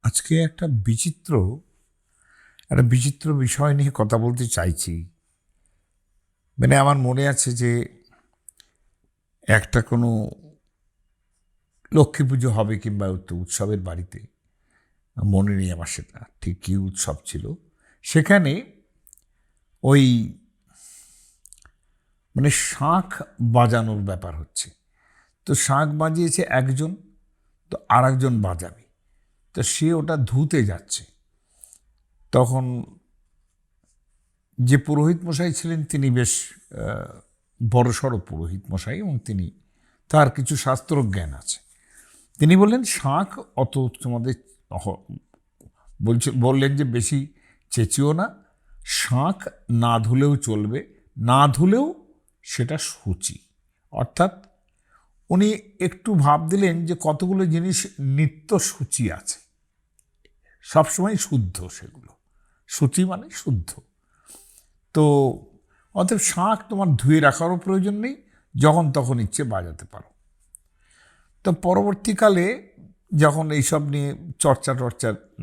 আজকে একটা বিচিত্র বিষয় নিয়ে কথা বলতে চাইছি। মানে আমার মনে আছে যে একটা কোনো লক্ষ্মী পুজো হবে কিংবা উৎসবের বাড়িতে, মনে নেই আমার সেটা ঠিক কী উৎসব ছিল। সেখানে ওই মানে শাঁখ বাজানোর ব্যাপার হচ্ছে। তো শাঁখ বাজিয়েছে একজন, তো আর একজন বাজাবে, তো সে ওটা ধুতে যাচ্ছে। তখন যে পুরোহিত মশাই ছিলেন তিনি বেশ বড়সড় পুরোহিত মশাই, এবং তার কিছু শাস্ত্রজ্ঞান আছে। তিনি বললেন শাঁখ অত তোমাদের বললেন যে বেশি চেঁচিও না, শাঁখ না ধুলেও চলবে, না ধুলেও সেটা সূচি। অর্থাৎ উনি একটু ভাব দিলেন যে কতগুলো জিনিস নিত্য সূচি আছে, সবসময় শুদ্ধ, সেগুলো সূচি মানে শুদ্ধ। তো অতএব শাঁখ তোমার ধুয়ে রাখারও প্রয়োজন নেই, যখন তখন ইচ্ছে বাজাতে পারো। তো পরবর্তীকালে যখন এইসব নিয়ে চর্চা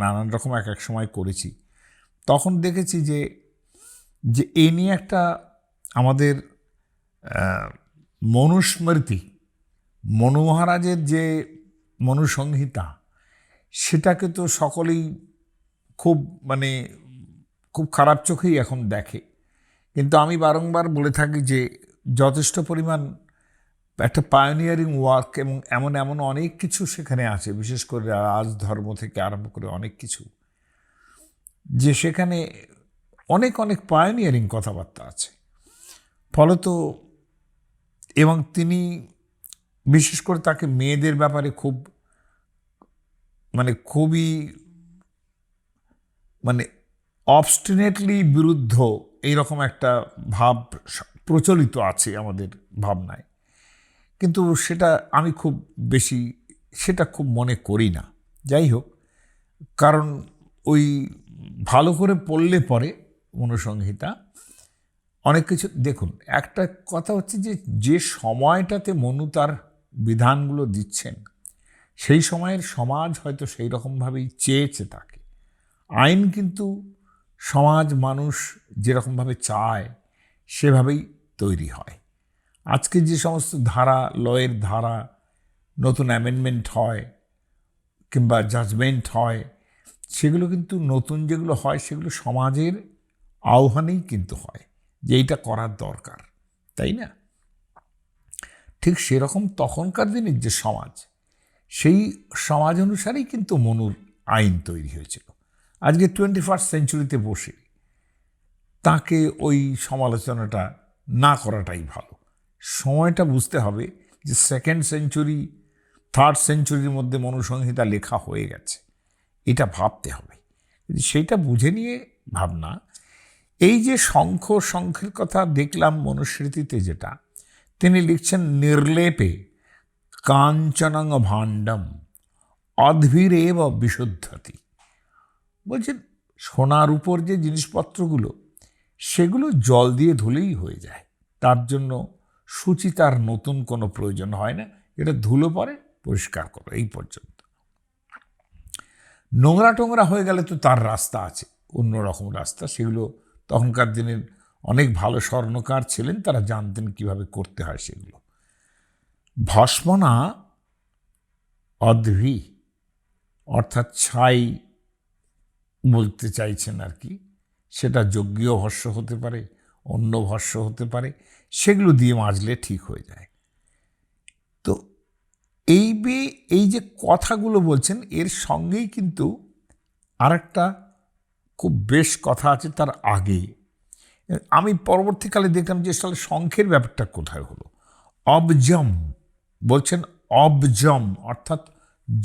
নানান রকম এক সময় করেছি, তখন দেখেছি যে এই নিয়ে একটা আমাদের মনুস্মৃতি, মনু মহারাজের যে মনুসংহিতা, সেটাকে তো সকলেই খুব খারাপ চোখেই এখন দেখে। কিন্তু আমি বারংবার বলে থাকি যে যথেষ্ট পরিমাণ একটা পায়োনিয়ারিং ওয়ার্ক এবং এমন এমন অনেক কিছু সেখানে আছে, বিশেষ করে রাজধর্ম থেকে আরম্ভ করে অনেক কিছু, যে সেখানে অনেক অনেক পায়োনিয়ারিং কথাবার্তা আছে। ফলত এবং তিনি বিশেষ করে তাকে মেয়েদের ব্যাপারে খুবই অবস্টিনেটলি বিরুদ্ধ, এইরকম একটা ভাব প্রচলিত আছে আমাদের ভাবনায়। কিন্তু আমি খুব মনে করি না। যাই হোক, কারণ ওই ভালো করে পড়লে পরে মনুসংহিতা অনেক কিছু, দেখুন একটা কথা হচ্ছে যে সময়টাতে মনু তার বিধানগুলো দিচ্ছেন, সেই সময়ের সমাজ হয়তো সেই রকমভাবেই চেয়েছে তাকে। আইন কিন্তু সমাজ মানুষ যেরকমভাবে চায় সেভাবেই তৈরি হয়। আজকে যে সমস্ত লয়ের ধারা, নতুন অ্যামেন্ডমেন্ট হয় কিংবা জাজমেন্ট হয়, সেগুলো কিন্তু নতুন যেগুলো হয় সেগুলো সমাজের আহ্বানেই কিন্তু হয় যে এইটা করার দরকার, তাই না? ঠিক সেরকম তখনকার দিনের যে সমাজ, সেই সমাজ অনুসারেই কিন্তু মনুর আইন তৈরি হয়েছিল। আজকে 21st সেঞ্চুরিতে বসে তাকে ওই সমালোচনাটা না করাটাই ভালো। সময়টা বুঝতে হবে যে 2nd সেঞ্চুরি 3rd সেঞ্চুরির মধ্যে মনুসংহিতা লেখা হয়ে গেছে, এটা ভাবতে হবে। সেইটা বুঝে নিয়ে ভাবনা। এই যে শঙ্খের কথা দেখলাম মনুস্মৃতিতে, যেটা তিনি লিখছেন, নির্লেপে কাঞ্চনাঙ্গ ভাণ্ডম অদ্ভিরেব বিশুদ্ধতি। বলছেন সোনার উপর যে জিনিসপত্রগুলো, সেগুলো জল দিয়ে ধুলেই হয়ে যায়, তার জন্য সুচিতার নতুন কোনো প্রয়োজন হয় না, এটা ধুলো পরে পরিষ্কার করো, এই পর্যন্ত। নোংরা টোংরা হয়ে গেলে তো তার রাস্তা আছে, অন্যরকম রাস্তা, সেগুলো তখনকার দিনের অনেক ভালো স্বর্ণকার ছিলেন, তারা জানতেন কিভাবে করতে হয় সেগুলো। ভস্মনা অদ্ভি, অর্থাৎ ছাই বলতে চাইছেন আর কি, সেটা যজ্ঞীয় ভস্য হতে পারে, অন্য ভস্য হতে পারে, সেগুলো দিয়ে মাজলে ঠিক হয়ে যায়। তো এই যে কথাগুলো বলছেন, এর সঙ্গেই কিন্তু আরেকটা খুব বেশ কথা আছে তার আগে। আমি পরবর্তীকালে দেখলাম যে আসলে শঙ্খের ব্যাপারটা কোথায় হলো। অবজম বলছেন, অবজম অর্থাৎ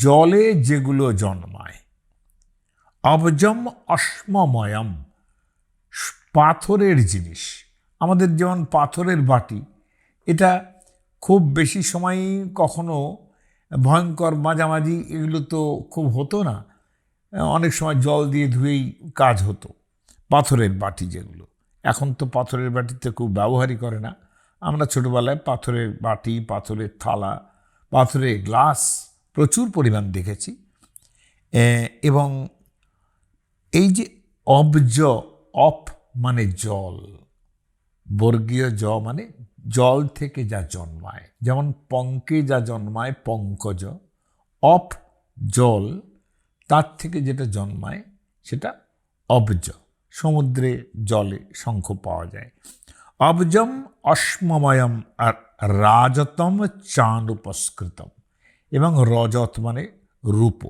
জলে যেগুলো জন্মায়। অবজম অশ্মময়ম, পাথরের জিনিস। আমাদের যেমন পাথরের বাটি, এটা খুব বেশি সময় কখনো ভয়ঙ্কর মাঝামাঝি এগুলো তো খুব হতো না, অনেক সময় জল দিয়ে ধুয়েই কাজ হতো। পাথরের বাটি যেগুলো, এখন তো পাথরের বাটিতে খুব ব্যবহারই করে না। আমরা ছোটোবেলায় পাথরের বাটি, পাথরের থালা, পাথরের গ্লাস প্রচুর পরিমাণ দেখেছি। এবং এই যে অবজ, অপ মানে জল, বর্গীয় জ মানে জল থেকে যা জন্মায়, যেমন পঙ্কে যা জন্মায় পঙ্কজ, অপ জল, তার থেকে যেটা জন্মায় সেটা অবজ। সমুদ্রে জলে শঙ্খ পাওয়া যায়। অবজম অশ্মময়ম আর রাজতম চানুপস্কৃতম, এবং রজত মানে রূপ।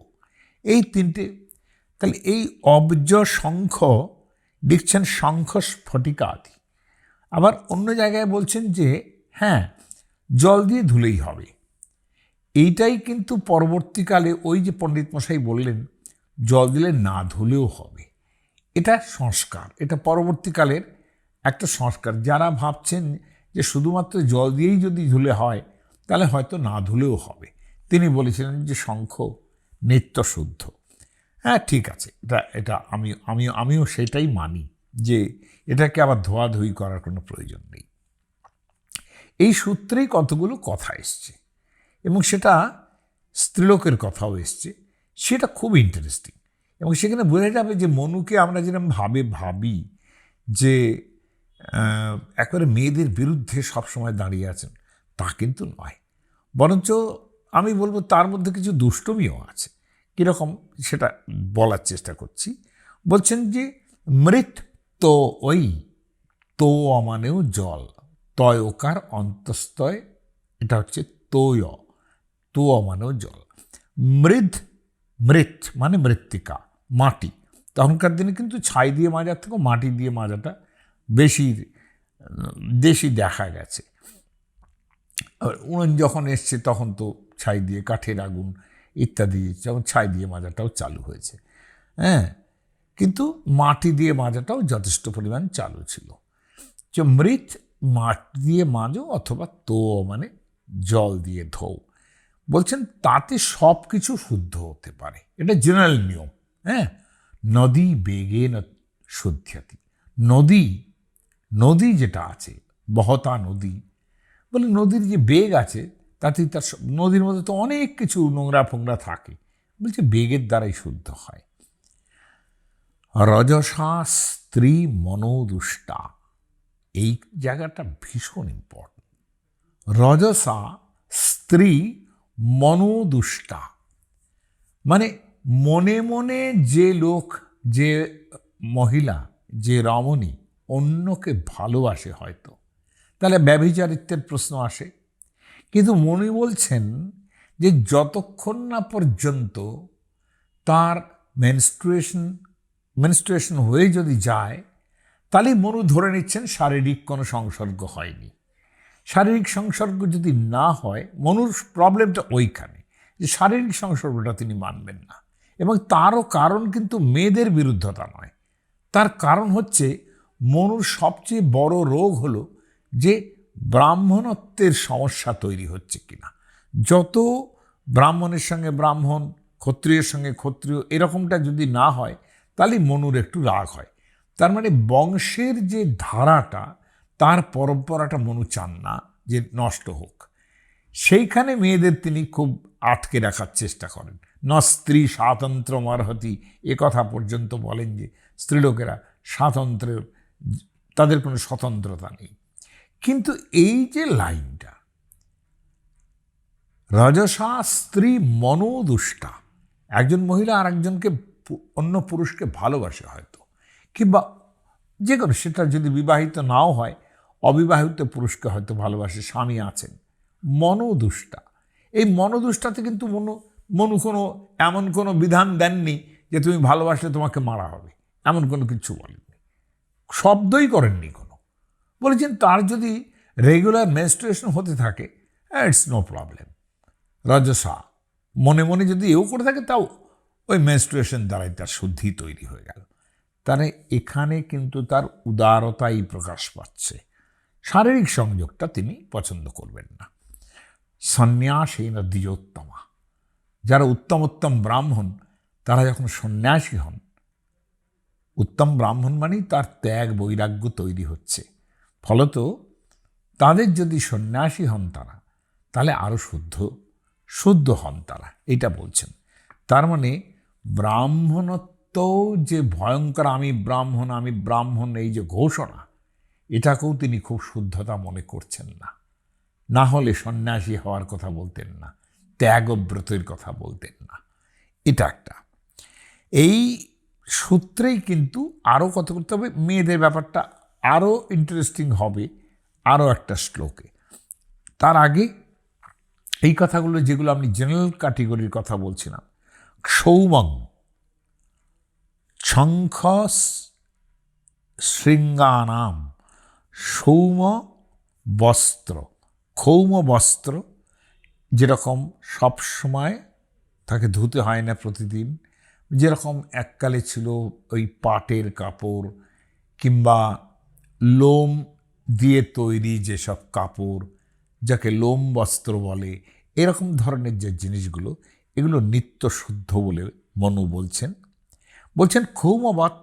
এই তিনটে, তাহলে এই অবজ শঙ্খ লিখছেন শঙ্খ স্ফটিকাদি। আবার অন্য জায়গায় বলছেন যে হ্যাঁ, জল দিয়ে ধুলেই হবে। এইটাই কিন্তু পরবর্তীকালে ওই যে পণ্ডিত মশাই বললেন জল দিলে না ধুলেও হবে, এটা সংস্কার, এটা পরবর্তীকালের একটা সংস্কার। যারা ভাবছেন যে শুধুমাত্র জল দিয়েই যদি ধুলে হয় তাহলে হয়তো না ধুলেও হবে, তিনি বলেছিলেন যে শঙ্খ নিত্য শুদ্ধ। হ্যাঁ, ঠিক আছে, এটা আমিও সেটাই মানি যে এটাকে আবার ধোয়াধুয়ি করার কোনো প্রয়োজন নেই। এই সূত্রেই কতগুলো কথা এসছে, এবং সেটা স্ত্রীলোকের কথাও এসছে, সেটা খুব ইন্টারেস্টিং। এবং সেখানে বোঝা যাবে যে মনুকে আমরা যেরকম ভাবি যে একেবারে মেয়েদের বিরুদ্ধে সবসময় দাঁড়িয়ে আছেন, তা কিন্তু নয়। বরঞ্চ আমি বলবো তার মধ্যে কিছু দুষ্টমিও আছে। কীরকম সেটা বলার চেষ্টা করছি। বলছেন যে মৃত তো ওই, তো মানেও জল, তয় ওকার অন্তস্তয়, এটা হচ্ছে তোয়, তো মানেও জল। মৃত মানে মৃত্তিকা, মাটি। তখনকার দিনে কিন্তু ছাই দিয়ে মাজার থেকেও মাটি দিয়ে মাজাটা বেশি দেখা গেছে। উনুন যখন এসছে তখন তো ছাই দিয়ে, কাঠের আগুন ইত্যাদি, যেমন ছাই দিয়ে মাজাটাও চালু হয়েছে। হ্যাঁ, কিন্তু মাটি দিয়ে মাজাটাও যথেষ্ট পরিমাণ চালু ছিল। যে মৃত মাটি দিয়ে মাজো, অথবা তো মানে জল দিয়ে ধোও। বলছেন তাতে সব কিছু শুদ্ধ হতে পারে, এটা জেনারেল নিয়ম। হ্যাঁ, নদী বেগে শুদ্ধ্যতি, নদী যেটা আছে, বহতা নদী, বলে নদীর যে বেগ আছে তাতে তার, নদীর মধ্যে তো অনেক কিছু নোংরা ফোংরা থাকে, বলছে বেগের দ্বারাই শুদ্ধ হয়। রজসা স্ত্রী মনোদুষ্টা, এই জায়গাটা ভীষণ ইম্পর্টেন্ট। রজসা স্ত্রী মনোদুষ্টা, মানে মনে মনে যে লোক, যে মহিলা, যে রমণী অন্যকে ভালোবাসে হয়তো, তাহলে ব্যভিচারিত্বের প্রশ্ন আসে। কিন্তু মনি বলছেন যে যতক্ষণ না পর্যন্ত তার মেনস্ট্রুয়েশন হয়ে যদি যায়, তাহলে মনু ধরে নিচ্ছেন শারীরিক কোনো সংসর্গ হয়নি। শারীরিক সংসর্গ যদি না হয়, মনুর প্রবলেমটা ওইখানে যে শারীরিক সংসর্গটা তিনি মানবেন না। এবং তারও কারণ কিন্তু মেয়েদের বিরুদ্ধতা নয়, তার কারণ হচ্ছে মনুর সবচেয়ে বড় রোগ হলো যে ব্রাহ্মণত্বের সমস্যা তৈরি হচ্ছে কিনা। যত ব্রাহ্মণের সঙ্গে ব্রাহ্মণ, ক্ষত্রিয়ের সঙ্গে ক্ষত্রিয়, এরকমটা যদি না হয় তাহলে মনুর একটু রাগ হয়। তার মানে বংশের যে ধারাটা, তার পরম্পরাটা মনু চান না যে নষ্ট হোক। সেইখানে মেয়েদের তিনি খুব আটকে রাখার চেষ্টা করেন। ন স্ত্রী স্বাতন্ত্র মর্হতি, এ কথা পর্যন্ত বলেন যে স্ত্রীলোকেরা স্বাতন্ত্র্যের, তাদের কোনো স্বতন্ত্রতা নেই। কিন্তু এই যে লাইনটা, রজসা স্ত্রী মনোদুষ্টা, একজন মহিলা আর একজনকে, অন্য পুরুষকে ভালোবাসে হয়তো, কিংবা যে কোনো, সেটা যদি বিবাহিত নাও হয়, অবিবাহিত পুরুষকে হয়তো ভালোবাসে, স্বামী আছেন, মনোদুষ্টা। এই মনোদুষ্টাতে কিন্তু মনু কোনো এমন কোনো বিধান দেননি যে তুমি ভালোবাসলে তোমাকে মারা হবে, এমন কোনো কিছু বলেননি, শব্দই করেননি কোনো। বলেছেন তার যদি রেগুলার মেনস্ট্রুয়েশন হতে থাকে, ইটস নো প্রবলেম। রজসা মনে মনে যদি এও করে থাকে, তাও ওই মেনস্ট্রুয়েশন দ্বারাই তার শুদ্ধি তৈরি হয়ে গেল। তাহলে এখানে কিন্তু তার উদারতাই প্রকাশ পাচ্ছে। শারীরিক সংযোগটা তিনি পছন্দ করবেন না। সন্ন্যাসীন দ্বিজোত্তমা, যারা উত্তম ব্রাহ্মণ, তারা যখন সন্ন্যাসী হন, উত্তম ব্রাহ্মণ মানেই তার ত্যাগ বৈরাগ্য তৈরি হচ্ছে। ফলত তাদের যদি সন্ন্যাসী হন তারা, তাহলে আরও শুদ্ধ হন তারা, এটা বলছেন। তার মানে ব্রাহ্মণত্ব যে ভয়ঙ্কর, আমি ব্রাহ্মণ, এই যে ঘোষণা, এটাকেও তিনি খুব শুদ্ধতা মনে করছেন না। না হলে সন্ন্যাসী হওয়ার কথা বলতেন না, ত্যাগব্রতের কথা বলতেন না। এটা একটা। এই সূত্রেই কিন্তু আরও কথা করতে হবে। মেয়েদের ব্যাপারটা আরও ইন্টারেস্টিং হবে আরও একটা শ্লোকে। তার আগে এই কথাগুলো, যেগুলো আপনি জেনারেল ক্যাটেগরির কথা বলছিলাম, সৌমং শঙ্খ শৃঙ্গানাম, সৌম বস্ত্র, ক্ষৌম বস্ত্র, যেরকম সবসময় তাকে ধুতে হয় না প্রতিদিন, যেরকম এককালে ছিল ওই পাটের কাপড় কিংবা লোম দিয়ে তৈরি যেসব কাপড়, যাকে লোম বস্ত্র বলে, এরকম ধরনের যে জিনিসগুলো, এগুলো নিত্য শুদ্ধ বলে মনু বলছেন। ক্ষৌমবৎ,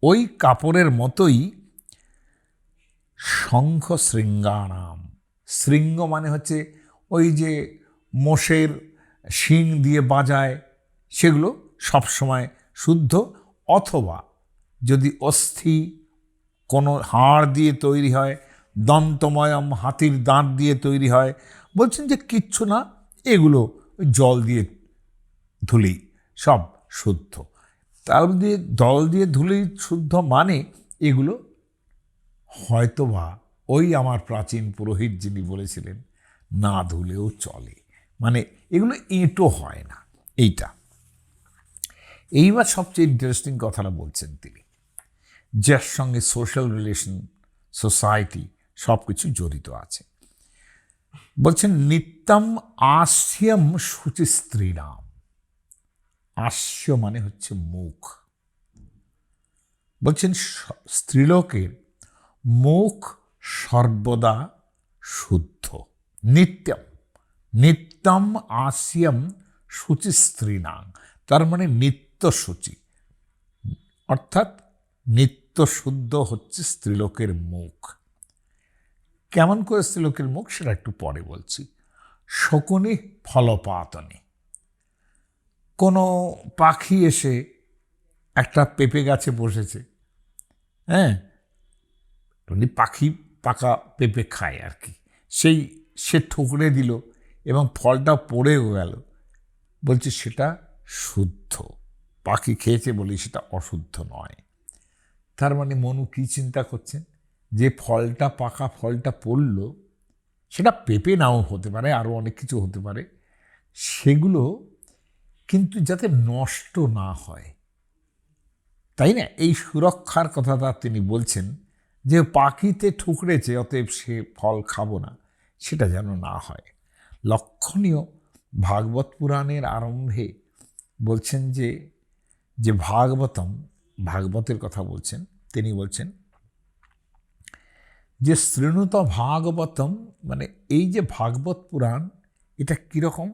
ওই কাপড়ের মতোই শঙ্খ শৃঙ্গানাম। শৃঙ্গ মানে হচ্ছে ওই যে মোষের শিং দিয়ে বাজায়, সেগুলো সবসময় শুদ্ধ, অথবা যদি অস্থি কোনো হাড় দিয়ে তৈরি হয়, দন্তময়ম হাতির দাঁত দিয়ে তৈরি হয়, বলছেন যে কিচ্ছু না, এগুলো জল দিয়ে ধুলেই সব শুদ্ধ। তার দিয়ে জল দিয়ে ধুলেই শুদ্ধ মানে এগুলো হয়তোবা ওই আমার প্রাচীন পুরোহিত যিনি বলেছিলেন না ধুলেও চলে, মানে এগুলো এঁটো হয় না। এইটা এইবার সবচেয়ে ইন্টারেস্টিং কথাটা বলছেন তিনি, যার সঙ্গে সোশ্যাল রিলেশন, সোসাইটি সব কিছু জড়িত আছে। বলছেন নিত্যম আস্যম শুচি স্ত্রীরাম। আস্য মানে হচ্ছে মুখ। বলছেন স্ত্রীলোকের মুখ সর্বদা শুদ্ধ। নিত্যম, নিত্যম আস্যম শুচি স্ত্রীণাং, তার মানে নিত্য শুচি, অর্থাৎ নিত্য শুদ্ধ হচ্ছে স্ত্রীলোকের মুখ। কেমন করে স্ত্রীলোকের মুখ সেটা একটু পরে বলছি। শকুনি ফলপাতনে, কোনো পাখি এসে একটা পেঁপে গাছে বসেছে, হ্যাঁ, পাখি পাকা পেঁপে খায় আর কি, সে ঠুকরে দিল এবং ফলটা পড়েও গেল, বলছে সেটা শুদ্ধ, পাখি খেয়েছে বলে সেটা অশুদ্ধ নয়। তার মানে মনু কি চিন্তা করছেন, যে ফলটা পাকা ফলটা পড়ল, সেটা পেঁপে নাও হতে পারে, আরও অনেক কিছু হতে পারে, সেগুলো কিন্তু যাতে নষ্ট না হয়, তাই না, এই সুরক্ষার কথাটা তিনি বলছেন, যে পাখিতে ঠুকরেছে অতএব সে ফল খাবো না, সেটা যেন না হয়। লক্ষণীয়, ভাগবত পুরাণের আরম্ভে বলছেন যে ভাগবতের কথা বলছেন, তিনি বলছেন যে শৃণুত ভাগবতম, মানে এই যে ভাগবত পুরাণ, এটা কীরকম,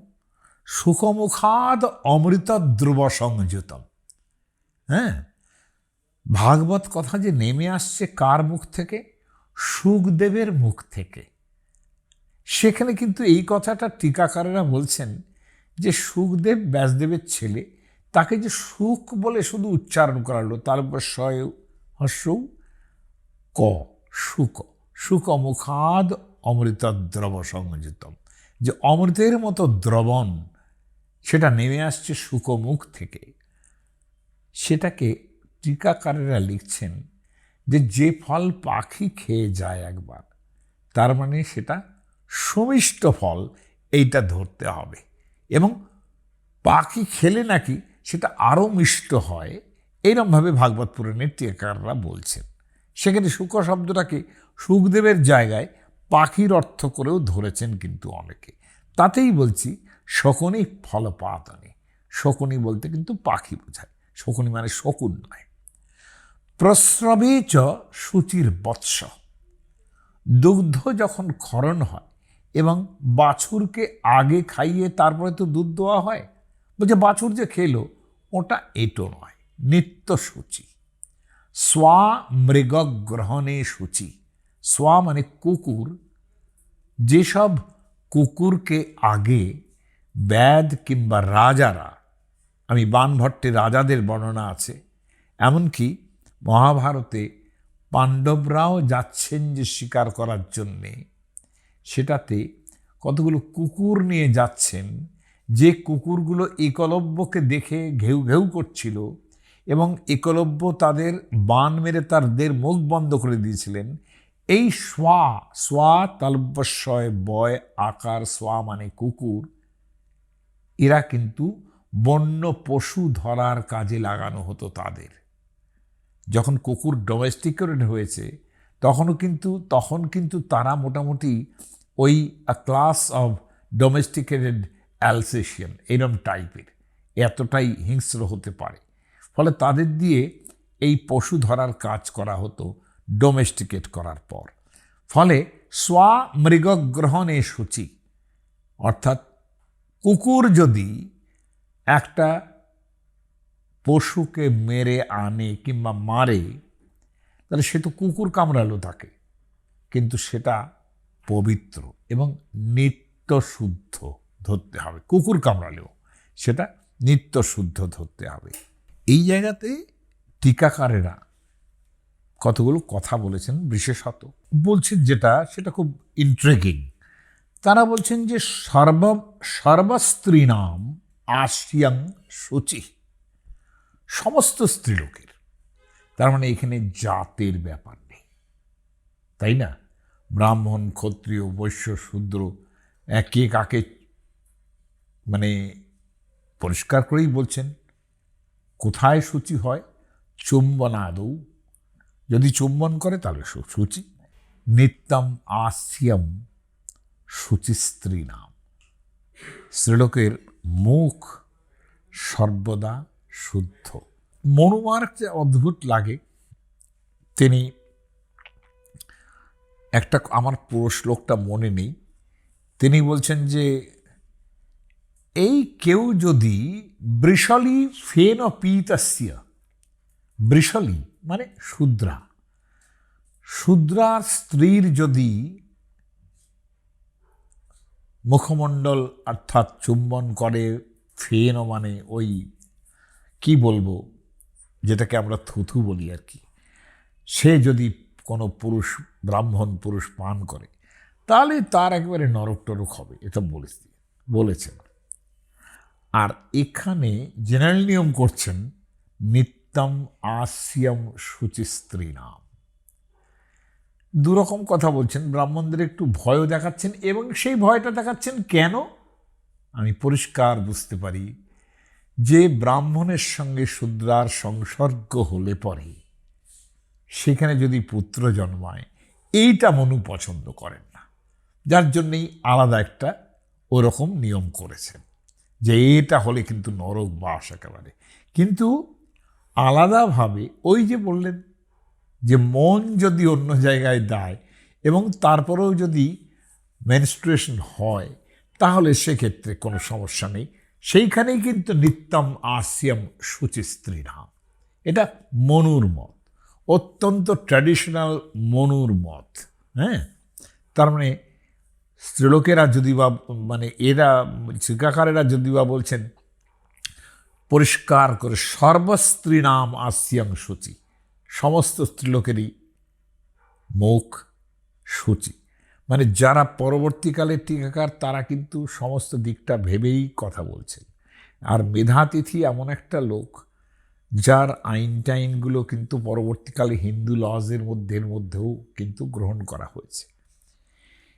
সুখমুখাদ অমৃত ধ্রুব সংযুতম। হ্যাঁ, ভাগবত কথা যে নেমে আসছে কার মুখ থেকে, সুখদেবের মুখ থেকে। সেখানে কিন্তু এই কথাটা টিকাকারেরা বলছেন যে সুখদেব ব্যাসদেবের ছেলে, তাকে যে সুখ বলে শুধু উচ্চারণ করালো, তার উপর শয় হস্যৌ ক, সুখ, সুখমুখাদ অমৃত দ্রব সংযুতম, যে অমৃতের মতো দ্রবণ সেটা নেমে আসছে সুখমুখ থেকে। সেটাকে টিকাকারেরা লিখছেন যে ফল পাখি খেয়ে যায় একবার, তার মানে সেটা সুমিষ্ট ফল, এইটা ধরতে হবে, এবং পাখি খেলে নাকি সেটা আরও মিষ্ট হয়, এইরকমভাবে ভাগবত পুরাণের টিকাকাররা বলছেন। সেখানে সুখ শব্দটাকে সুখদেবের জায়গায় পাখির অর্থ করেও ধরেছেন কিন্তু অনেকে। তাতেই বলছি শকুনি ফলপাতনে, শকুনি বলতে কিন্তু পাখি বোঝায়, শকুনি মানে শকুন নয়। প্রস্রবে চ শুচির বৎস, দুগ্ধ যখন ক্ষরণ হয় এবং বাছুরকে আগে খাইয়ে তারপরে তো দুধ দেওয়া হয়, বলছে বাছুর যে খেলো ওটা এটো নয়, নিত্য শুচি। স্বা মৃগ গ্রহণে শুচি, স্বা মানে কুকুর, যেসব কুকুরকে আগে ব্যাদ কিংবা রাজারা, আমি বাণভট্টের রাজাদের বর্ণনা আছে, এমনকি মহাভারতে পাণ্ডবরাও যাচ্ছেন যে শিকার করার জন্যে, সেটাতে কতগুলো কুকুর নিয়ে যাচ্ছেন, যে কুকুরগুলো একলব্যকে দেখে ঘেউ ঘেউ করছিল এবং একলব্য তাদের বাণ মেরে তাদের মুখ বন্ধ করে দিয়েছিলেন। এই সোয়া তালব্যস্বয় বয় আকার সোয়া মানে কুকুর, এরা কিন্তু বন্য পশু ধরার কাজে লাগানো হতো তাদের। যখন কুকুর ডোমেস্টিকেটেড হয়েছে তখন কিন্তু তারা মোটামুটি ওই ক্লাস অফ ডোমেস্টিকেটেড অ্যালসেশিয়ান এরম টাইপের, এতটাই হিংস্র হতে পারে। ফলে তাদের দিয়ে এই পশু ধরার কাজ করা হতো ডোমেস্টিকেট করার পর। ফলে স্বা মৃগগ্রহণে শুচি, অর্থাৎ কুকুর যদি একটা পশুকে মেরে আনে কিংবা মারে, তাহলে সে তো কুকুর কামড়ালো তাকে, কিন্তু সেটা পবিত্র এবং নিত্য শুদ্ধ ধরতে হবে। কুকুর কামড়ালেও সেটা নিত্য শুদ্ধ ধরতে হবে। এই জায়গাতে টিকাকারেরা কতগুলো কথা বলেছেন, বিশেষত বলছেন সেটা খুব ইন্ট্রিগিং। তারা বলছেন যে সর্বস্ত্রীনাম আস্যং শুচি, সমস্ত স্ত্রীলোকের, তার মানে এখানে জাতের ব্যাপার নেই, তাই না? ব্রাহ্মণ, ক্ষত্রিয়, বৈশ্য, শূদ্র, কে কাকে মানে পরিষ্কার করেই বলছেন। কোথায় শুচি হয়? চুম্বনাদৌ, যদি চুম্বন করে তাহলে শুচি। নিত্যম আস্যম শুচি স্ত্রী নাম, স্ত্রীলোকের মুখ সর্বদা শুদ্ধ। মনুমার যে অদ্ভুত লাগে, তিনি আমার পুরো শ্লোকটা মনে নেই, তিনি বলছেন যে এই কেউ যদি বৃষলি ফেন পীতস্য, বৃষলি মানে শূদ্রার স্ত্রীর যদি মুখমণ্ডল অর্থাৎ চুম্বন করে, ফেন মানে ওই কি বলবো, যেটাকে আমরা থুথু বলি আর কি, সে যদি কোনো ব্রাহ্মণ পুরুষ পান করে, তাহলে তার একেবারে নরক টরক হবে, এটা বলেছেন। আর এখানে জেনারেল নিয়ম করছেন নিত্যম আস্যম শুচি স্ত্রী নাম। দুরকম কথা বলছেন, ব্রাহ্মণদের একটু ভয়ও দেখাচ্ছেন, এবং সেই ভয়টা দেখাচ্ছেন কেন আমি পরিষ্কার বুঝতে পারি, যে ব্রাহ্মণের সঙ্গে শূদ্রার সংসর্গ হলে পরে সেখানে যদি পুত্র জন্মায়, এইটা মনু পছন্দ করেন না, যার জন্যেই আলাদা একটা ওরকম নিয়ম করেছেন যে এটা হলে কিন্তু নরক বাস একেবারে। কিন্তু আলাদাভাবে ওই যে বললেন যে মন যদি অন্য জায়গায় দেয় এবং তারপরেও যদি মেনস্ট্রুয়েশন হয়, তাহলে সেক্ষেত্রে কোনো সমস্যা নেই। সেইখানেই কিন্তু নিত্যম আস্যম শুচি স্ত্রী নাম, এটা মনুর মত, অত্যন্ত ট্র্যাডিশনাল মনুর মত। হ্যাঁ, তার মানে স্ত্রীলোকেরা যদি বা এরা টিকাকারেরা যদি বা বলছেন পরিষ্কার করে সর্বস্ত্রী নাম আস্যং শুচি, সমস্ত স্ত্রীলোকেরই মুখ শুচি, মানে যারা পরবর্তীকালে টিকাকার তারা কিন্তু সমস্ত দিকটা ভেবেই কথা বলছেন। আর মেধাতিথি এমন একটা লোক যার আইনটাইনগুলো কিন্তু পরবর্তীকালে হিন্দু লজের মধ্যেও কিন্তু গ্রহণ করা হয়েছে।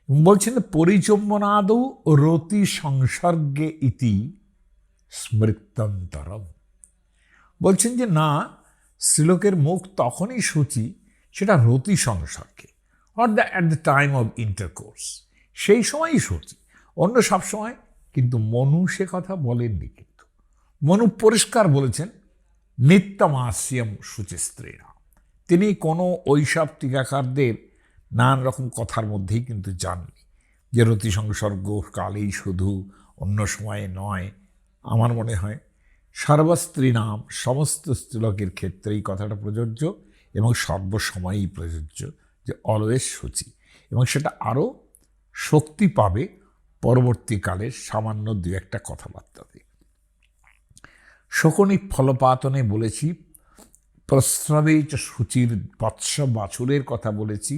বলছেন পরিচম্বনাদৌ রতি সংসর্গে ইতি স্মৃত্যন্তরম, বলছেন যে না, স্ত্রীলোকের মুখ তখনই শুচি সেটা রতি সংসর্গে, at the time of intercourse, সেই সময়ই শুচি, অন্য সব সময় কিন্তু মনু সে কথা বলেননি। কিন্তু মনু পরিষ্কার বলেছেন নিত্যম আস্যম শুচি স্ত্রীরা। তিনি কোনো ওইসব টিকাকারদের নানান রকম কথার মধ্যেই কিন্তু যাননি যে রতি সংসর্গ কালেই শুধু, অন্য সময়ে নয়। আমার মনে হয় সর্বস্ত্রী নাম, সমস্ত স্ত্রীলোকের ক্ষেত্রেই কথাটা প্রযোজ্য এবং সর্বসময়ই প্রযোজ্য, যে অলওয়েজ শুচি, এবং সেটা আরও শক্তি পাবে পরবর্তীকালে সামান্য দু একটা কথাবার্তাতে। শকুনি ফলপাতনে বলেছি, প্রস্রবে চ শুচির বৎস বাছুরের কথা বলেছি,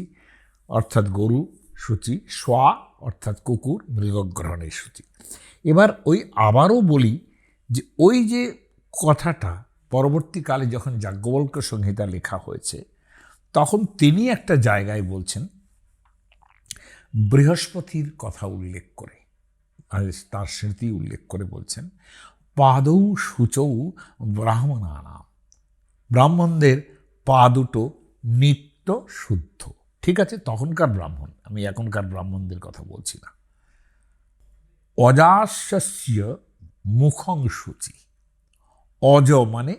অর্থাৎ গরু সূচি, সোয়া অর্থাৎ কুকুর মৃগগ্রহণের সূচি। এবার ওই আবারও বলি যে ওই যে কথাটা পরবর্তীকালে যখন যাজ্ঞবল্ক্য সংহিতা লেখা হয়েছে তখন তিনি একটা জায়গায় বলছেন বৃহস্পতির কথা উল্লেখ করে, তার স্মৃতি উল্লেখ করে বলছেন, পাদৌ সূচৌ ব্রাহ্মণানাম, ব্রাহ্মণদের পা দুটো নিত্য শুদ্ধ। ঠিক আছে, তখনকার ব্রাহ্মণ, আমি এখনকার ব্রাহ্মণদের কথা বলছি না। অজাস্য মুখং শুচি, অজ মানে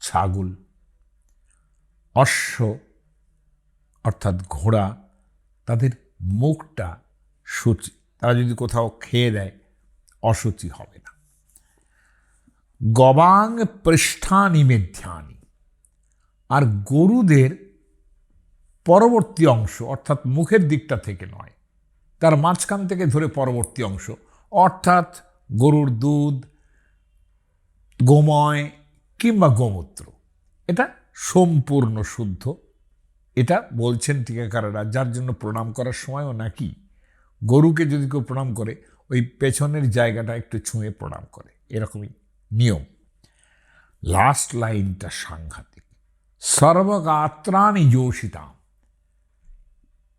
ছাগল, অশ্ব অর্থাৎ ঘোড়া, তাদের মুখটা শুচি, তারা যদি কোথাও খেয়ে দেয় অশুচি হবে না। গবাং পৃষ্ঠানি মেধ্যানি, আর গরুদের পরবর্তী অংশ অর্থাৎ মুখের দিকটা থেকে নয়, তার মাঝখান থেকে ধরে পরবর্তী অংশ অর্থাৎ গরুর দুধ, গোময় কিংবা গোমূত্র, এটা সম্পূর্ণ শুদ্ধ। এটা বলছেন টিকাকারেরা, যার জন্য প্রণাম করার সময়ও নাকি গরুকে যদি কেউ প্রণাম করে ওই পেছনের জায়গাটা একটু ছুঁয়ে প্রণাম করে, এরকমই নিয়ম। লাস্ট লাইনটা সাংঘাতিক, সর্বগাত্রাণি যোষিতাম।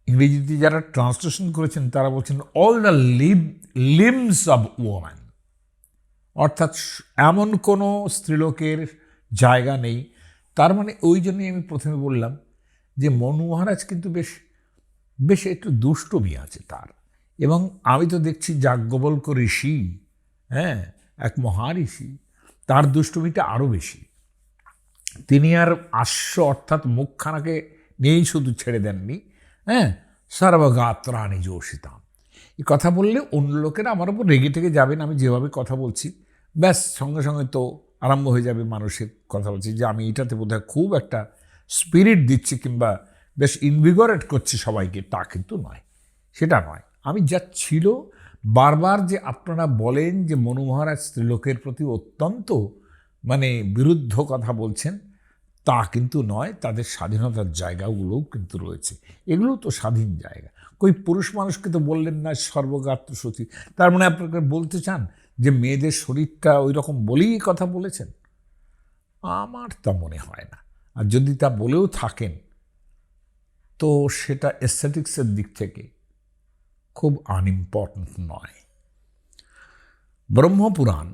ইংরেজিতে যারা ট্রান্সলেশন করেছেন তারা বলছেন all the limbs of woman, অর্থাৎ এমন কোনো স্ত্রীলোকের জায়গা নেই। তার মানে ওই জন্যই আমি প্রথমে বললাম যে মনু মহারাজ কিন্তু বেশ বেশ একটু দুষ্টমি আছে তার, এবং আমি তো দেখছি যাজ্ঞবল্ক্য ঋষি, হ্যাঁ, এক মহাঋষি, তার দুষ্টমিটা আরও বেশি। তিনি আর আস্য অর্থাৎ মুখখানাকে নিয়েই শুধু ছেড়ে দেননি, হ্যাঁ, সর্বগাত্রাণি যোষিতাম। এই কথা বললে অন্য লোকেরা আমার উপর রেগে টেগে যাবেন, আমি যেভাবে কথা বলছি ব্যাস সঙ্গে সঙ্গে তো আরম্ভ হয়ে যাবে মানুষের কথা বলছি যে আমি এটাতে বোধহয় খুব একটা স্পিরিট দিচ্ছি কিংবা বেশ ইনভিগোরেট করছি সবাইকে, তা কিন্তু নয়, সেটা নয়। আমি যা ছিল বারবার যে আপনারা বলেন যে মনু মহারাজ স্ত্রীলোকের প্রতি অত্যন্ত মানে বিরুদ্ধ কথা বলছেন, তা কিন্তু নয়। তাদের স্বাধীনতার জায়গাগুলোও কিন্তু রয়েছে, এগুলোও তো স্বাধীন জায়গা। কই পুরুষ মানুষকে তো বললেন না সর্বগাত্র সতী, তার মানে আপনাকে বলতে চান যে মেয়েদের শরীরটা ওই রকম বলেই কথা বলেছেন? আমার তা মনে হয় না। আর যদি তা বলেও থাকেন তো সেটা এস্থেটিক্সের দিক থেকে খুব আনইম্পর্টেন্ট নয়। ব্রহ্মপুরাণ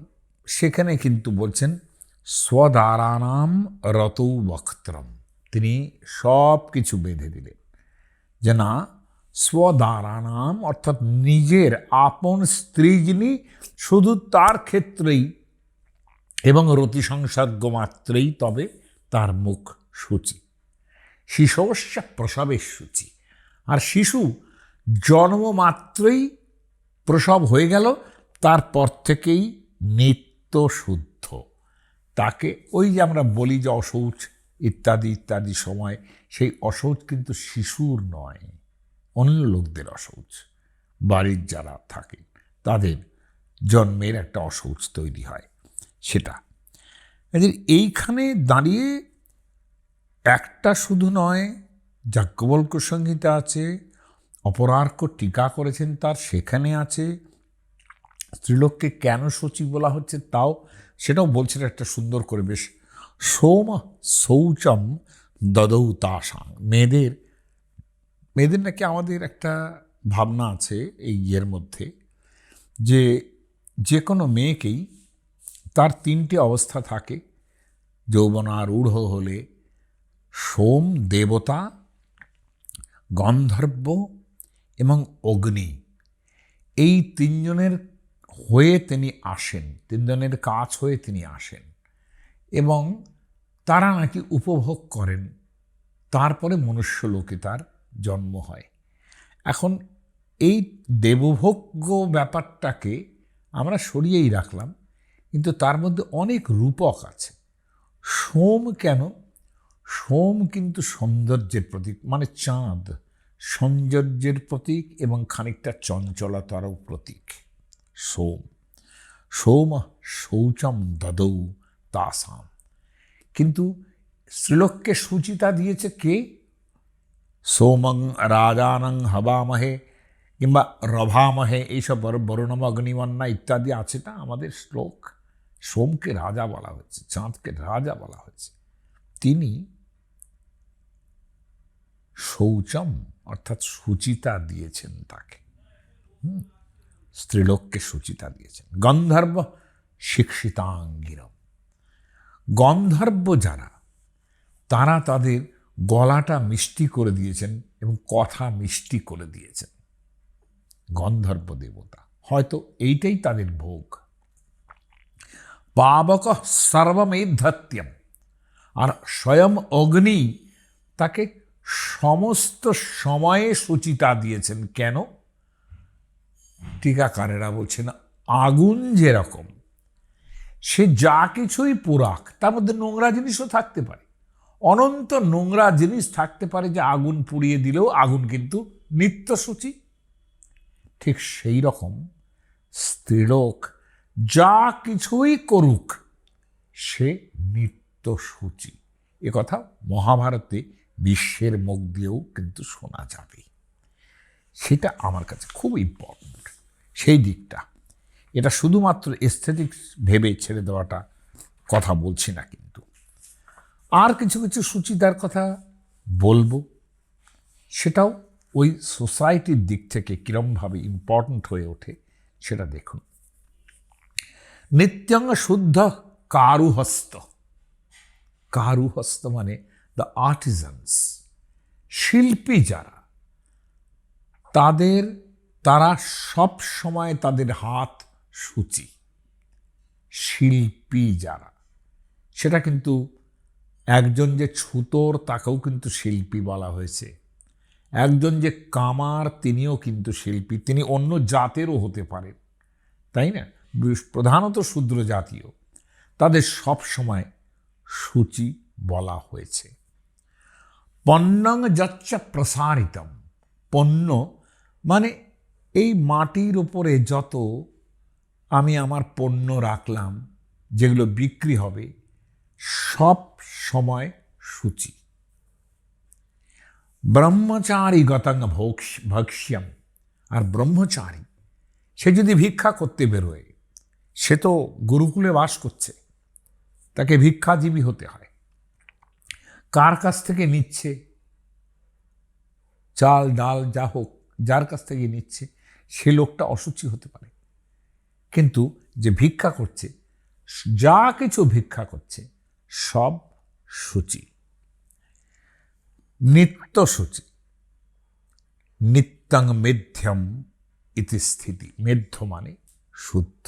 সেখানে কিন্তু বলছেন স্বদারানাম রতৌ বক্ত্রম, তিনি সব কিছু বেঁধে দিলেন যে না, স্বদারানাম অর্থাৎ নিজের আপন স্ত্রী যিনি শুধু তার ক্ষেত্রেই এবং রতি সংসর্গ মাত্রেই তবে তার মুখ শুচি। শিশস্য প্রসবের সূচি, আর শিশু জন্ম মাত্রই প্রসব হয়ে গেল, তারপর থেকেই নিত্য শুদ্ধ। তাকে ওই যে আমরা বলি যে অশৌচ ইত্যাদি ইত্যাদি সময়, সেই অশৌচ কিন্তু শিশুর নয়, অন্য লোকদের অশৌচ, বাড়ির যারা থাকেন তাদের জন্মের একটা অশৌচ তৈরি হয় সেটা। এইখানে দাঁড়িয়ে একটা শুধু নয়, যাজ্ঞবল্ক্য সংহিতা আছে, অপরার্ক টিকা করেছেন তার, সেখানে আছে স্ত্রীলোককে কেন সূচি বলা হচ্ছে তাও সেটাও বলছেন একটা সুন্দর করে, বেশ সোম শৌচম দদৌ তাসাং। মেয়েদের নাকি আমাদের একটা ভাবনা আছে এই ইয়ের মধ্যে যে যে কোনো মেয়েকেই তার তিনটি অবস্থা থাকে, যৌবনারূঢ় হলে সোম দেবতা, গন্ধর্ব এবং অগ্নি, এই তিনজনের হয়ে তিনি আসেন, তিনজনের কাজ হয়ে তিনি আসেন এবং তারা নাকি উপভোগ করেন, তারপরে মনুষ্য লোকে তার জন্ম হয়। এখন এই দেবভোগ্য ব্যাপারটাকে আমরা সরিয়েই রাখলাম, কিন্তু তার মধ্যে অনেক রূপক আছে। সোম কেন? সোম কিন্তু সৌন্দর্যের প্রতীক, মানে চাঁদ সৌন্দর্যের প্রতীক এবং খানিকটা চঞ্চলতারও প্রতীক সোম। সোম শৌচম দদৌ তাসাম। কিন্তু স্ত্রীলোককে সুচিতা দিয়েছে কে? সোমং রাজানং হবামহে কিংবা রভামহে, এইসব বরুণম অগ্নিমন্না ইত্যাদি আছে না আমাদের শ্লোক। সোমকে রাজা বলা হয়েছে, চাঁদকে রাজা বলা হয়েছে। তিনি শৌচম অর্থাৎ সুচিতা দিয়েছেন তাকে, স্ত্রীলোককে সুচিতা দিয়েছেন। গন্ধর্ব শিক্ষিতাঙ্গিরম, গন্ধর্ব যারা, তারা তাদের গলাটা মিষ্টি করে দিয়েছেন এবং কথা মিষ্টি করে দিয়েছেন। গন্ধর্ব দেবতা, হয়তো এইটাই তাদের ভোগ। পাবক সর্বমেধত্যম, আর স্বয়ং অগ্নি তাকে সমস্ত সময়ে সুচিতা দিয়েছেন। কেন? টিকাকারেরা বলছেন আগুন যেরকম, সে যা কিছুই পোড়াক তার মধ্যে নোংরা জিনিসও থাকতে পারে, অনন্ত নোংরা জিনিস থাকতে পারে, যে আগুন পুড়িয়ে দিলেও আগুন কিন্তু নিত্যসূচি। ঠিক সেই রকম স্ত্রীলোক যা কিছুই করুক সে নিত্যসূচি। একথা মহাভারতে বিশ্বের মুখ দিয়েও কিন্তু শোনা যাবে। সেটা আমার কাছে খুব ইম্পর্ট্যান্ট, সেই দিকটা। এটা শুধুমাত্র এস্থেটিক্স ভেবে ছেড়ে দেওয়াটা কথা বলছি না, কিন্তু আর কিছু কিছু সুচিতার কথা বলবো, সেটাও ওই সোসাইটির দিক থেকে কিরমভাবে ইম্পর্ট্যান্ট হয়ে ওঠে সেটা দেখুন। নিত্যং শুদ্ধ কারুহস্ত, কারুহস্ত মানে দ্য আর্টিজানস, শিল্পী যারা, তারা সব সময় তাদের হাত সূচি। শিল্পী যারা, সেটা কিন্তু একজন যে ছুতোর তাকেও কিন্তু শিল্পী বলা হয়েছে, একজন যে কামার তিনিও কিন্তু শিল্পী, তিনি অন্য জাতেরও হতে পারেন, তাই না? প্রধানত শূদ্র জাতীয়, তাদের সব সময় সূচি বলা হয়েছে। পণ্যং যচ্চ প্রসারিতম, পণ্য মানে এই মাটির ওপরে যত আমি আমার পণ্য রাখলাম যেগুলো বিক্রি হবে, সব সময় সূচি। ব্রহ্মচারী গতং ভক্ষ্যম, আর ব্রহ্মচারী সে যদি ভিক্ষা করতে বেরোয়, সে তো গুরুকুলে বাস করছে, তাকে ভিক্ষাজীবী হতে হয়। কার কাছ থেকে নিচ্ছে? চাল ডাল যা হোক, যার কাছ থেকে নিচ্ছে সে লোকটা অসুচি হতে পারে, কিন্তু যে ভিক্ষা করছে, যা কিছু ভিক্ষা করছে সব সূচি, নিত্য সূচি। নিত্যং মেধ্যম ইতি স্থিতি, মেধ্য মানে শুদ্ধ,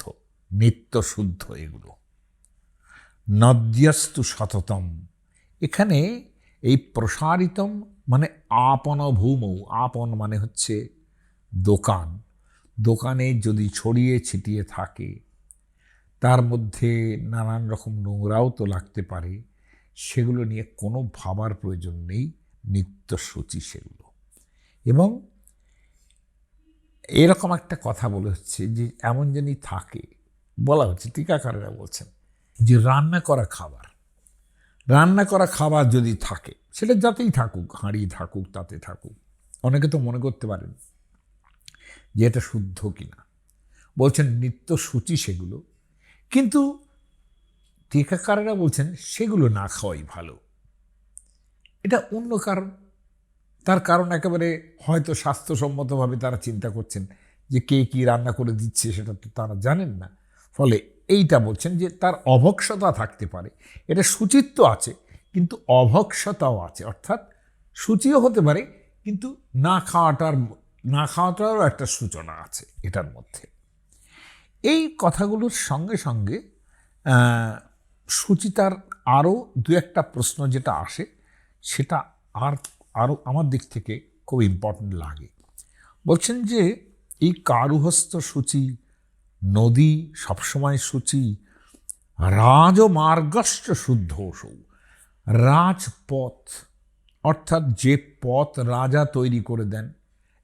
নিত্য শুদ্ধ এগুলো। নদ্যস্তু সততম, এখানে এই প্রসারিতম মানে আপন ভূমৌ, আপন মানে হচ্ছে দোকান, দোকানে যদি ছড়িয়ে ছিটিয়ে থাকে তার মধ্যে নানান রকম নোংরাও তো লাগতে পারে, সেগুলো নিয়ে কোনো ভাবার প্রয়োজন নেই, নিত্যসূচি সেগুলো। এবং এরকম একটা কথা বলা হচ্ছে যে এমন যিনি থাকে, বলা হচ্ছে, টিকাকারেরা বলছেন যে রান্না করা খাবার যদি থাকে, সেটা যাতেই থাকুক, হাঁড়ি থাকুক, তাতে থাকুক, অনেকে তো মনে করতে পারেন যে এটা শুদ্ধ কিনা, বলছেন নিত্য সূচি সেগুলো, কিন্তু টিকাকারেরা বলছেন সেগুলো না খাওয়াই ভালো। এটা অন্য কারণ, তার কারণ একেবারে হয়তো স্বাস্থ্যসম্মতভাবে তারা চিন্তা করছেন যে কে কী রান্না করে দিচ্ছে সেটা তো তারা জানেন না, ফলে এইটা বলছেন যে তার অভক্ষতা থাকতে পারে। এটা শুচিত্ব আছে কিন্তু অভক্ষতাও আছে, অর্থাৎ সূচিও হতে পারে কিন্তু না খাওয়াটারও একটা সূচনা আছে এটার মধ্যে। এই কথাগুলোর সঙ্গে সঙ্গে সুচিতার আরও দু একটা প্রশ্ন যেটা আসে, সেটা আরও আমার দিক থেকে খুব ইম্পর্ট্যান্ট লাগে। বলছেন যে এই কারুহস্ত সূচি, নদী সবসময় সূচি, রাজমার্গশ্চ শুদ্ধোষৌ, রাজপথ অর্থাৎ যে পথ রাজা তৈরি করে দেন,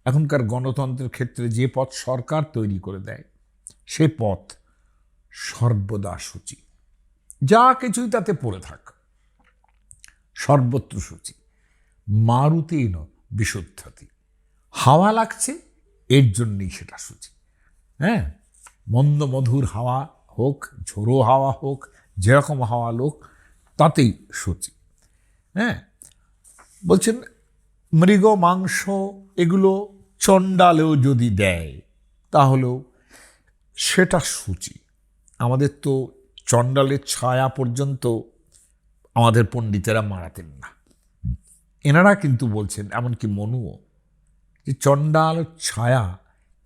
এখনকার গণতন্ত্রের ক্ষেত্রে যে পথ সরকার তৈরি করে দেয়, সে পথ সর্বদা শুচি, যা কিছুই তাতে পড়ে থাক সর্বত্র শুচি। মারুতেন বিশুদ্ধতি, হাওয়া লাগছে এর জন্যই সেটা শুচি। হ্যাঁ, মন্দ মধুর হাওয়া হোক, ঝোড়ো হাওয়া হোক, যেরকম হাওয়া লোক, তাতেই শুচি। হ্যাঁ, বলছেন মৃগ মাংস এগুলো চণ্ডালেও যদি দেয় তাহলেও সেটা শুচি। আমাদের তো চণ্ডালের ছায়া পর্যন্ত আমাদের পণ্ডিতেরা মারাতেন না। এনারা কিন্তু বলছেন, এমনকি মনুও, যে চণ্ডাল ছায়া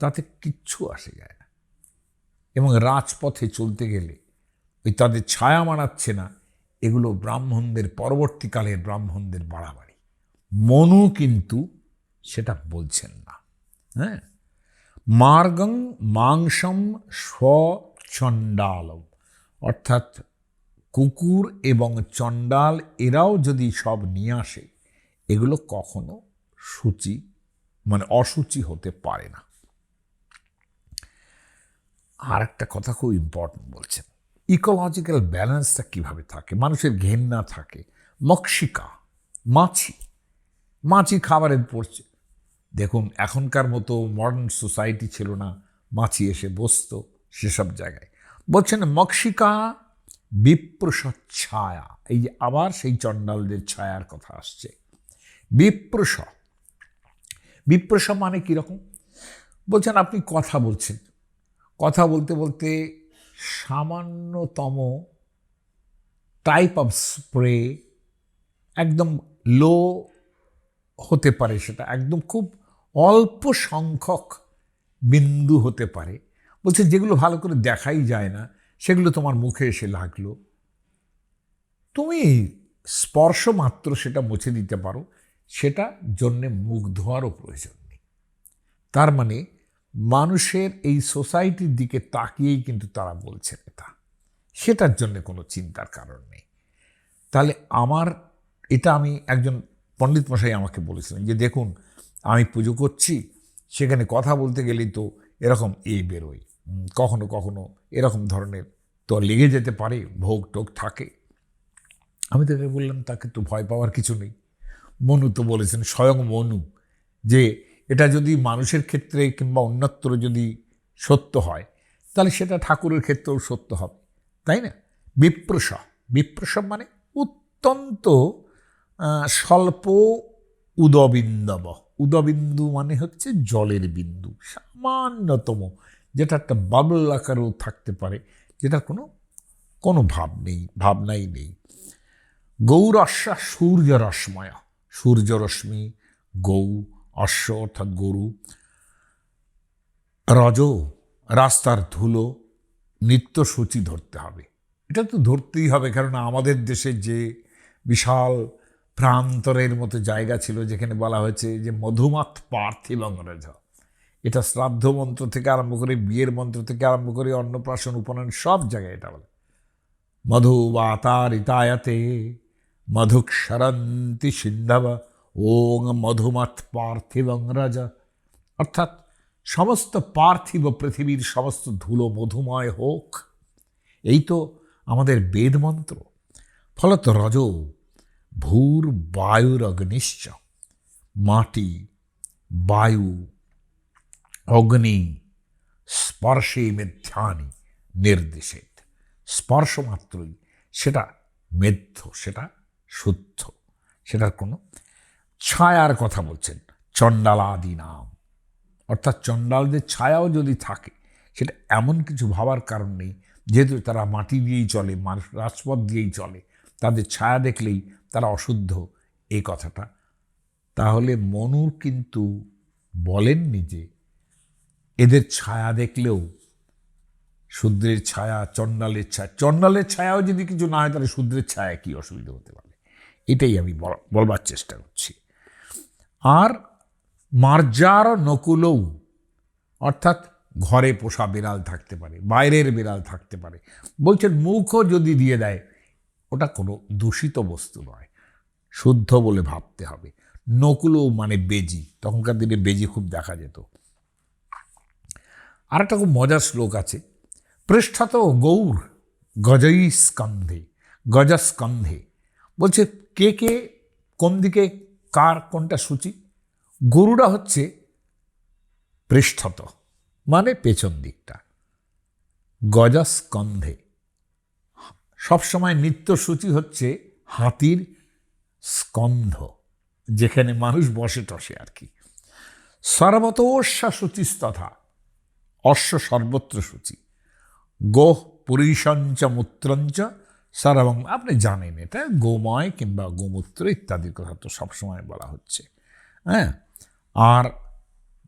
তাতে কিচ্ছু আসে যায় না, এবং রাজপথে চলতে গেলে ওই তাদের ছায়া মানাচ্ছে না, এগুলো ব্রাহ্মণদের, পরবর্তীকালের ব্রাহ্মণদের বাড়াবাড়ি। মনু কিন্তু সেটা বলছেন না। হ্যাঁ, মার্গং মাংসম স্বচণ্ডালম, অর্থাৎ কুকুর এবং চণ্ডাল এরাও যদি সব নিয়ে আসে, এগুলো কখনো শুচি মানে অশুচি হতে পারে না। আর একটা কথা খুব ইম্পর্টেন্ট বলছেন, ইকোলজিক্যাল ব্যালেন্সটা কিভাবে থাকে, মানুষের ঘেন্না থাকে। মক্ষিকা, মাছি, মাছি খাবারে পড়ছে। দেখুন, এখনকার মতো মডার্ন সোসাইটি ছিল না, মাছি এসে বসতো সেসব জায়গায়। বলছেন মক্ষিকা বিপ্রস ছায়া, এই যে আবার সেই চণ্ডালদের ছায়ার কথা আসছে। বিপ্রস, বিপ্রস মানে কীরকম? বলছেন আপনি কথা বলছেন, কথা বলতে বলতে সামান্যতম টাইপ অফ স্প্রে, একদম লো হতে পারে, সেটা একদম খুব অল্প সংখ্যক বিন্দু হতে পারে। বলছে যেগুলো ভালো করে দেখাই যায় না, সেগুলো তোমার মুখে এসে লাগলো, তুমি স্পর্শ মাত্র সেটা মুছে দিতে পারো, সেটা জন্যে মুখ ধোয়ারও প্রয়োজন নেই। তার মানে মানুষের এই সোসাইটির দিকে তাকিয়েই কিন্তু তারা বলছেন এটা, সেটার জন্য কোনো চিন্তার কারণ নেই। তাহলে এটা আমি একজন পণ্ডিত মশাই আমাকে বলেছিলেন যে দেখুন, আমি পুজো করছি, সেখানে কথা বলতে গেলেই তো এরকম বেরোয়, কখনো কখনো এরকম ধরনের তো লেগে যেতে পারে, ভোগ টোগ থাকে। আমি তাকে বললাম, তাকে তো ভয় পাওয়ার কিছু নেই। মনু তো বলেছেন, স্বয়ং মনু, যে এটা যদি মানুষের ক্ষেত্রে কিংবা অন্যত্র যদি সত্য হয়, তাহলে সেটা ঠাকুরের ক্ষেত্রেও সত্য হবে, তাই না? বিপ্রস, বিপ্রস মানে অত্যন্ত স্বল্প উদবিন্দব। উদবিন্দু মানে হচ্ছে জলের বিন্দু, সামান্যতম, যেটা একটা বাবল আকারেও থাকতে পারে, যেটা কোনো ভাব নেই, ভাবনাই নেই। গৌরস্যা সূর্যরশ্ময়, সূর্যরশ্মি, গৌ, অশ্ব অর্থাৎ গরু, রজ রাস্তার ধুলো, নিত্য সূচি ধরতে হবে। এটা তো ধরতেই হবে, কারণ আমাদের দেশের যে বিশাল প্রান্তরের মতো জায়গা ছিল, যেখানে বলা হয়েছে যে মধুমাত পার্থিবং রজ, এটা শ্রাদ্ধ মন্ত্র থেকে আরম্ভ করে, বিয়ের মন্ত্র থেকে আরম্ভ করে, অন্নপ্রাশন উপনয়ন সব জায়গায় এটা বলে। মধু বাতারিতায়াতে মধুক্ষরন্তি সিন্ধব ওং মধুমাত পার্থিবং রাজা, অর্থাৎ সমস্ত পার্থিব পৃথিবীর সমস্ত ধুলো মধুময় হোক, এই তো আমাদের বেদ মন্ত্র। ফলত রজ ভূর বায়ুর অগ্নিশ্চ, মাটি, বায়ু, অগ্নি, স্পর্শে মেধ্যানি নির্দেশিত, স্পর্শ মাত্রই সেটা মেধ্য, সেটা শুদ্ধ, সেটার কোনো ছায়ার কথা বলছেন। চণ্ডালাদি নাম, অর্থাৎ চণ্ডালদের ছায়াও যদি থাকে, সেটা এমন কিছু ভাবার কারণ নেই, যেহেতু তারা মাটি দিয়েই চলে, রাজপথ দিয়েই চলে, তাদের ছায়া দেখলেই তারা অশুদ্ধ, এই কথাটা। তাহলে মনুর কিন্তু বলেননি যে এদের ছায়া দেখলেও, শূদ্রের ছায়া, চণ্ডালের ছায়া, চণ্ডালের ছায়াও যদি কিছু না হয়, তাহলে শূদ্রের ছায়া কি অসুবিধা হতে পারে, এটাই আমি বলবার চেষ্টা করছি। আর মার্জার নকুলও, অর্থাৎ ঘরে পোষা বিড়াল থাকতে পারে, বাইরের বিড়াল থাকতে পারে, বলছেন মুখও যদি দিয়ে দেয়, ওটা কোনো দূষিত বস্তু নয়, শুদ্ধ বলে ভাবতে হবে। নকুলও মানে বেজি, তখনকার দিনে বেজি খুব দেখা যেত। আর একটা খুব মজার শ্লোক আছে, পৃষ্ঠত গৌর গজৈ স্কন্ধে, গজস্কন্ধে। বলছে কে কে কোন দিকে, কার কোনটা সূচি? গরুড়া হচ্ছে পৃষ্ঠত মানে পেছন দিকটা, গজস্কন্ধে সবসময় নিত্য সূচি হচ্ছে হাতির স্কন্ধ, যেখানে মানুষ বসে টসে আর কি। সর্বতোস্যা সূচিস্তথা, অশ্ব সর্বত্র সূচি। গোহ পুরীষঞ্চ মূত্রঞ্চ সর্বং, আপনি জানেন এটা, গোময় কিংবা গোমূত্র ইত্যাদির কথা তো সবসময় বলা হচ্ছে। হ্যাঁ, আর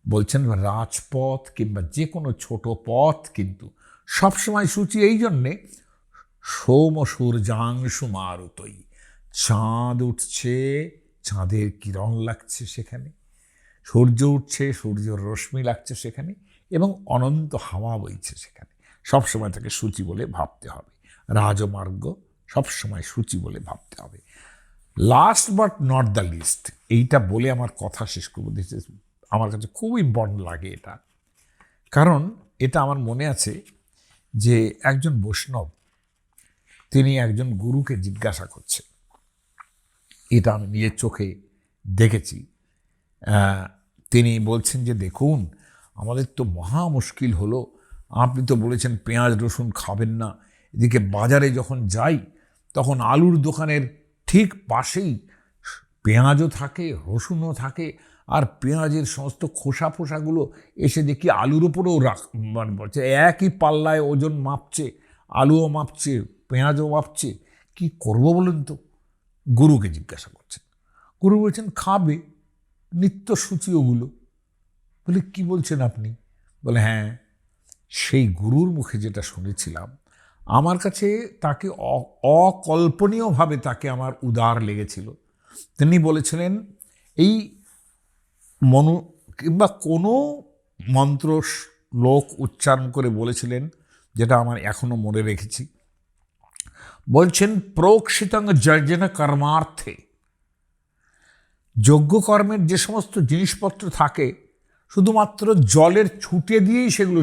বলছেন রাজপথ কিংবা যে কোনো ছোট পথ কিন্তু সবসময় সূচি এই জন্যে, সোম সূর্যাংশু মারুতই, চাঁদ উঠছে, চাঁদের কিরণ লাগছে সেখানে, সূর্য উঠছে, সূর্যের রশ্মি লাগছে সেখানে, এবং অনন্ত হাওয়া বইছে সেখানে। সবসময় তাকে সূচি বলে ভাবতে হবে। রাজমার্গ সবসময় সূচি বলে ভাবতে হবে। Last but not the least, এইটা বলে আমার কথা শেষ করবো। আমার কাছে খুব ইম্পর্টেন্ট লাগে এটা, কারণ এটা আমার মনে আছে যে একজন বৈষ্ণব তিনি একজন গুরুকে জিজ্ঞাসা করছে, এটা আমি নিজের চোখে দেখেছি। তিনি বলছেন যে দেখুন, আমাদের তো মহা মুশকিল হলো, আপনি তো বলেছেন পেঁয়াজ রসুন খাবেন না, এদিকে বাজারে যখন যাই তখন আলুর দোকানের ঠিক পাশেই পেঁয়াজও থাকে, রসুনও থাকে, আর পেঁয়াজের সমস্ত খোসা ফোসাগুলো এসে দেখি আলুর ওপরেও মানে বলছে একই পাল্লায় ওজন মাপছে, আলুও মাপছে, পেঁয়াজও মাপছে, কি করব বলুন তো? গুরুকে জিজ্ঞাসা করছেন। গুরু বলছেন খাবে, নিত্য সূচি ওগুলো। বলে কি বলছেন আপনি? বলে হ্যাঁ, সেই গুরুর মুখে যেটা শুনেছিলাম, আমার কাছে তাকে অকল্পনীয়ভাবে তাকে আমার উদার লেগেছিল। তিনি বলেছিলেন এই কিংবা কোনো মন্ত্র শ্লোক উচ্চারণ করে বলেছিলেন, যেটা আমার এখনো মনে রেখেছি। বলছেন প্রোক্ষিতং যর্জন কর্মার্থে, যজ্ঞ কর্মের যে সমস্ত জিনিসপত্র থাকে শুধুমাত্র জলের ছুটে দিয়েই সেগুলো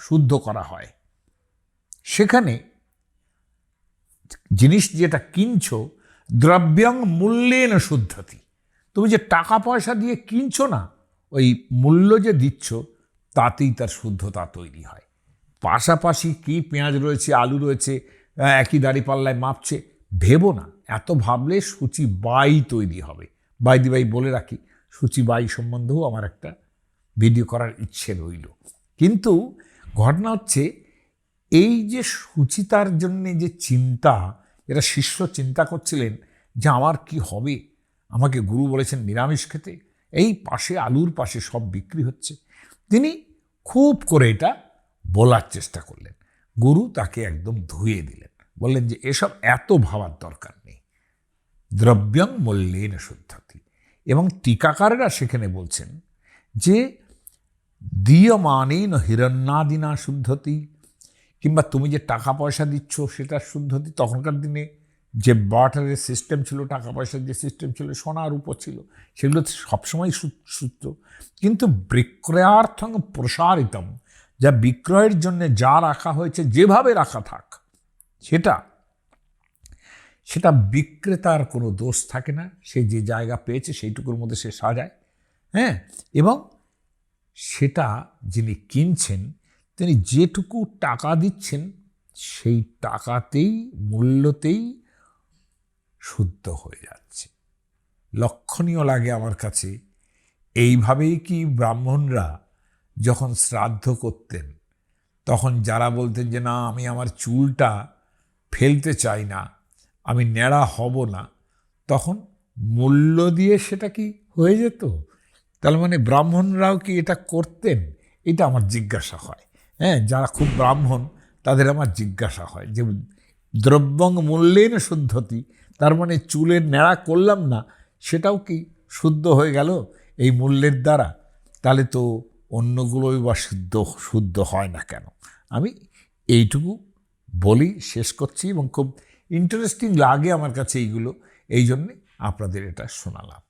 শুদ্ধ করা হয়। সেখানে জিনিস যেটা কিনছো, দ্রব্যং মূল্যেন শুদ্ধতি, তুমি যে টাকা পয়সা দিয়ে কিনছো না, ওই মূল্য যে দিচ্ছ তাতেই তার শুদ্ধতা তৈরি হয়। পাশাপাশি কি পেঁয়াজ রয়েছে, আলু রয়েছে, একই দাঁড়িপাল্লায় মাপছে, ভেবো না। এত ভাবলে সূচি বাই তৈরি হবে। বাই দি বাই বলে রাখি, সূচি বাই সম্বন্ধেও আমার একটা ভিডিও করার ইচ্ছে রইল। কিন্তু ঘটনা হচ্ছে এই যে সুচিতার জন্যে যে চিন্তা, এটা শিষ্য চিন্তা করছিলেন যে আমার কি হবে, আমাকে গুরু বলেছেন নিরামিষ খেতে, এই পাশে আলুর পাশে সব বিক্রি হচ্ছে। তিনি খুব করে এটা বলার চেষ্টা করলেন। গুরু তাকে একদম ধুয়ে দিলেন, বললেন যে এসব এত ভাবার দরকার নেই, দ্রব্যং মূল্যেন শুদ্ধতি। এবং টিকাকারেরা সেখানে বলছেন যে দীয়মানেন হিরণ্যাদিনা শুদ্ধতি, কিংবা তুমি যে টাকা পয়সা দিচ্ছ সেটা শুদ্ধতি। তখনকার দিনে যে বার্টারের সিস্টেম ছিল, টাকা পয়সার যে সিস্টেম ছিল, সোনা রূপো ছিল, সেগুলো সবসময় শুদ্ধ। কিন্তু বিক্রয়ার্থং প্রসারিতম, যা বিক্রয়ের জন্য যা রাখা হয়েছে, যেভাবে রাখা থাক, সেটা বিক্রেতার কোনো দোষ থাকে না। সে যে জায়গা পেয়েছে সেইটুকুর মধ্যে সে সাজায়। হ্যাঁ, এবং সেটা যিনি কিনছেন তিনি যেটুকু টাকা দিচ্ছেন সেই টাকাতেই, মূল্যতেই শুদ্ধ হয়ে যাচ্ছে। লক্ষণীয় লাগে আমার কাছে। এইভাবেই কি ব্রাহ্মণরা যখন শ্রাদ্ধ করতেন, তখন যারা বলতেন যে না আমি আমার চুলটা ফেলতে চাই না, আমি ন্যাড়া হব না, তখন মূল্য দিয়ে সেটা কি হয়ে যেত? তার মানে ব্রাহ্মণরাও কি এটা করতেন? এটা আমার জিজ্ঞাসা হয়। হ্যাঁ, যারা খুব ব্রাহ্মণ তাদের আমার জিজ্ঞাসা হয় যে দ্রব্যং মূল্যেন শুদ্ধতি, তার মানে চুলের ন্যাড়া করলাম না, সেটাও কি শুদ্ধ হয়ে গেল এই মূল্যের দ্বারা? তাহলে তো অন্যগুলোই বা শুদ্ধ হয় না কেন? আমি এইটুকু বলি, শেষ করছি। এবং খুব ইন্টারেস্টিং লাগে আমার কাছে এইগুলো, এই জন্যে আপনাদের এটা শোনালাম।